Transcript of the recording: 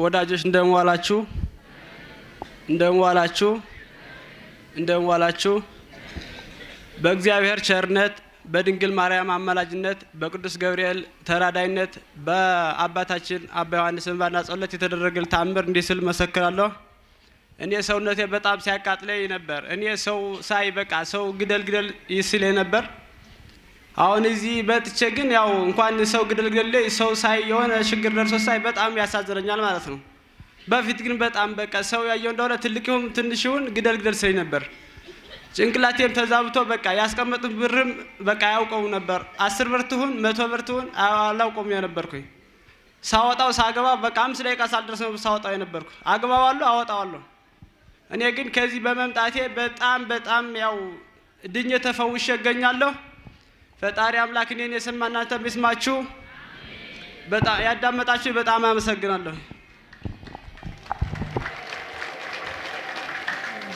ወዳጆች እንደምዋላችሁ በእግዚአብሔር ቸርነት በድንግል ማርያም አማላጅነት በቅዱስ ገብርኤል ተራዳይነት በአባታችን አባ ዮሐንስ እንባና ጸሎት የተደረገል ተአምር እንዲህ ስል መሰክራለሁ። እኔ ሰውነቴ በጣም ሲያቃጥለኝ ነበር። እኔ ሰው ሳይ በቃ ሰው ግደል ይስለኝ ነበር። አሁን እዚህ በጥቼ ግን ያው እንኳን ሰው ግደል ሰው ሳይ የሆነ ችግር ደርሶ ሳይ በጣም ያሳዝነኛል ማለት ነው። በፊት ግን በጣም በቃ ሰው ያየው እንደሆነ ትልቁም ትንሽውን ግደል ስለኝ ነበር። ጭንቅላቴም ተዛብቶ በቃ ያስቀመጡት ብርም በቃ ያውቀው ነበር። 10 ብር ትሁን 100 ብር ትሁን አላውቀውም የነበርኩኝ። ሳወጣው ሳገባ በቃ 5 ደቂቃ ሳልደርስ ነው ሳወጣው የነበርኩ። አገባዋለሁ አወጣዋለሁ። እኔ ግን ከዚህ በመምጣቴ በጣም ያው ድኜ ተፈውሼ እገኛለሁ። ፈጣሪ አምላክ እኔን የሰማ እናንተም ይስማችሁ። በጣም ያዳመጣችሁ በጣም አመሰግናለሁ።